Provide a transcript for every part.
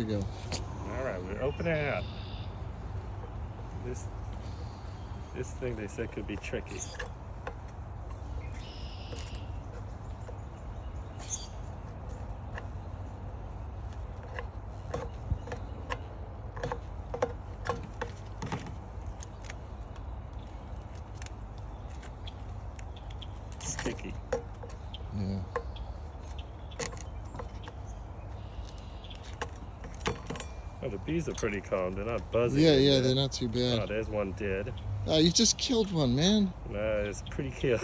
we go. All right, we're opening it up. This thing they said could be tricky. Sticky. Yeah. Oh, the bees are pretty calm. They're not buzzing. Yeah, they're not too Oh, bad. there's one dead. Oh, you just killed one, man. It's pretty kill.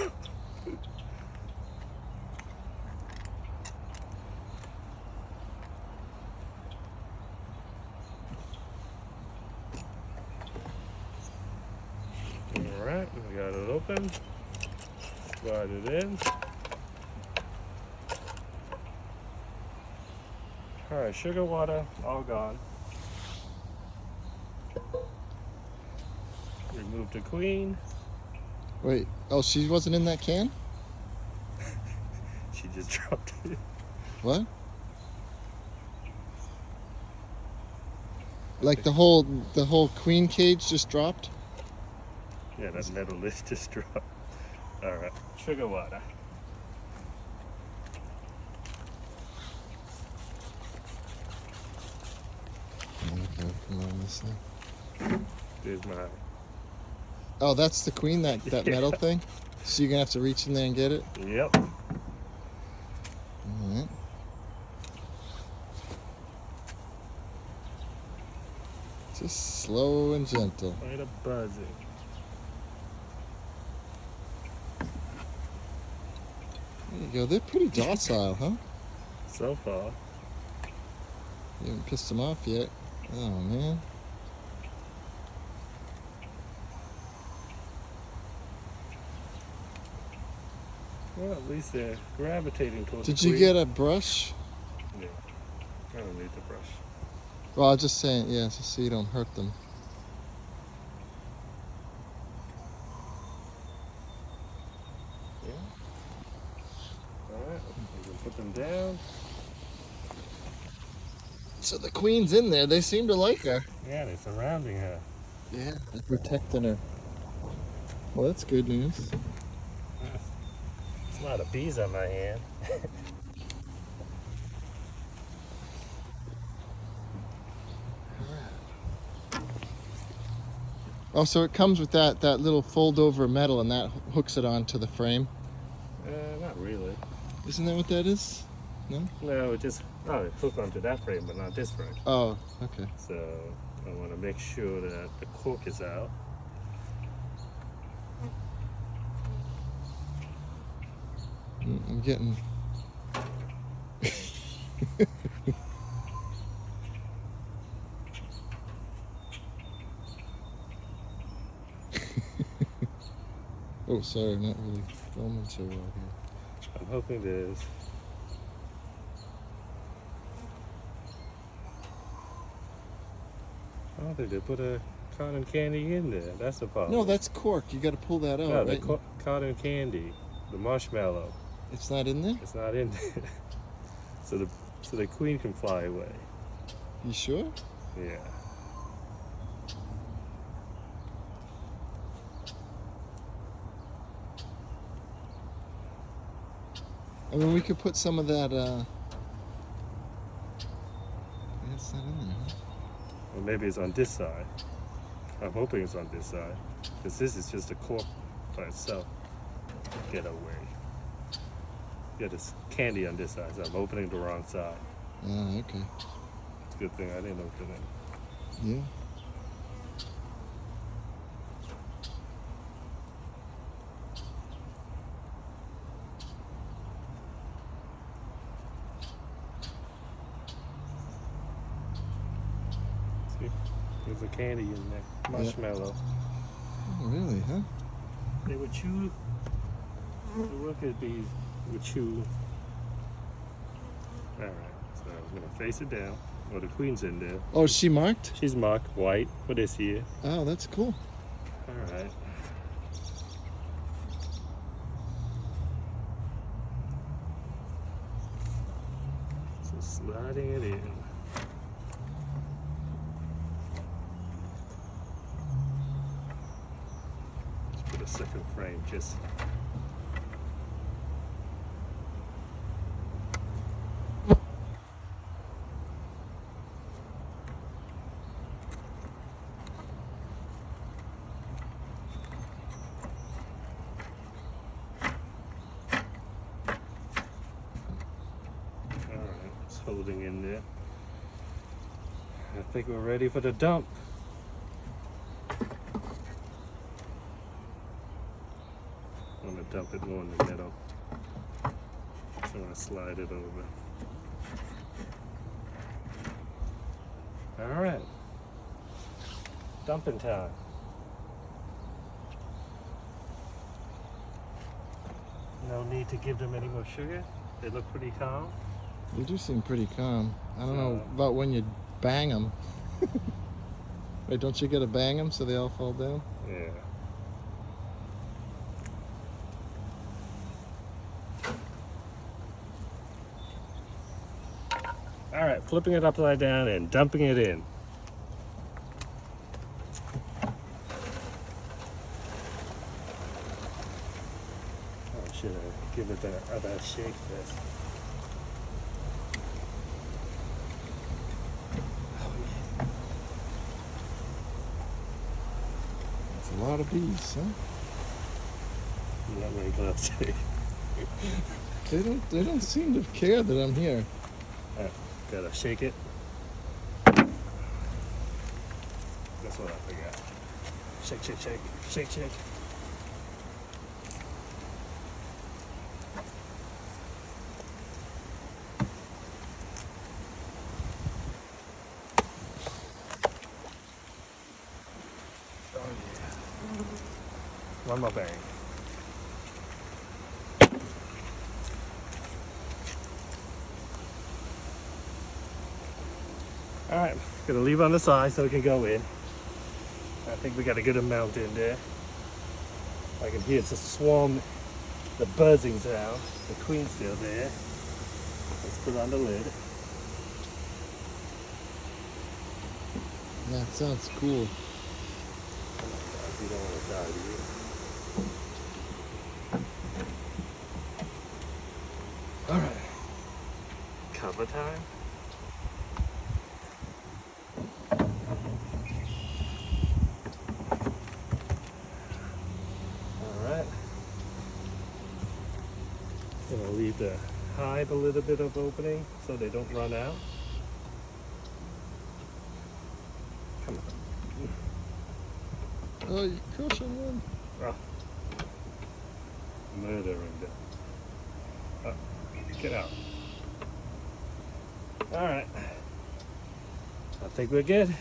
Alright, we got it open. Slide it in. Alright, sugar water, all gone. Remove the queen. Wait, oh, she wasn't in that can? She just dropped it. What? Like the whole queen cage just dropped? Yeah, that metal lid just dropped. Alright, sugar water. Okay, come on, this thing. There's my... Oh, that's the queen, that metal thing? So you're gonna have to reach in there and get it? Yep. Alright. Just slow and gentle. Quite a buzzing. There you go. They're pretty docile, huh? So far. You haven't pissed them off yet. Oh, man. Well, at least they're gravitating towards the Did you queen. get a brush? Yeah. I don't need the brush. Well, I was just saying, yeah, just so you don't hurt them. Yeah. Alright, we can put them down. So the queen's in there. They seem to like her. Yeah, they're surrounding her. Yeah, they're protecting her. Well, that's good news. It's a lot of bees on my hand. Oh, so it comes with that little fold-over metal, and that hooks it onto the frame. Not really. Isn't that what that is? No? No, it just hook onto that frame, but not this frame. Oh, okay. So I want to make sure that the cork is out. I'm getting... Oh, sorry, not really filming so well here. I'm hoping there's... I don't think they put a cotton candy in there. That's the problem. No, that's cork. You got to pull that out, No, right? the cotton candy, the marshmallow. It's not in there? It's not in there. So the queen can fly away. You sure? Yeah. I mean, we could put some of that, it's not in there, huh? Or maybe it's on this side. I'm hoping it's on this side. Because this is just a cork by itself. Get away. Yeah, there's candy on this side, so I'm opening the wrong side. Ah, okay. It's a good thing I didn't open it. Yeah. See? There's a candy in there. Marshmallow. Oh, really, huh? They would chew. The worker bees would chew. Alright, so I'm gonna face it down. Oh, the queen's in there. Oh, is she marked? She's marked white for this year. Oh, that's cool. Alright. So sliding it in. the second frame just. Alright, it's holding in there. I think we're ready for the dump. I'm gonna dump it more in the middle. I'm gonna slide it over. Alright. Dumping time. No need to give them any more sugar. They look pretty calm. They do seem pretty calm. I don't know So- about when you bang them. Wait, don't you gotta bang them so they all fall down? Yeah. All right, flipping it upside down and dumping it in. Oh, should I give it a shake first? Oh, yeah. It's a lot of bees, huh? I'm not wearing gloves today. They don't seem to care that I'm here. Gotta shake it. That's what I forgot. Shake, shake, shake, shake, shake. Oh yeah. One more bang. All right, gonna leave on the side so it can go in. I think we got a good amount in there. I can hear the swarm, the buzzing sound. The queen's still there. Let's put on the lid. That sounds cool. You don't want to die, do you? All right. Cover time. Gonna leave the hive a little bit of opening so they don't run out. Come on. Oh, you're crushing one. Oh. Murdering them. Oh, get out. Alright. I think we're good.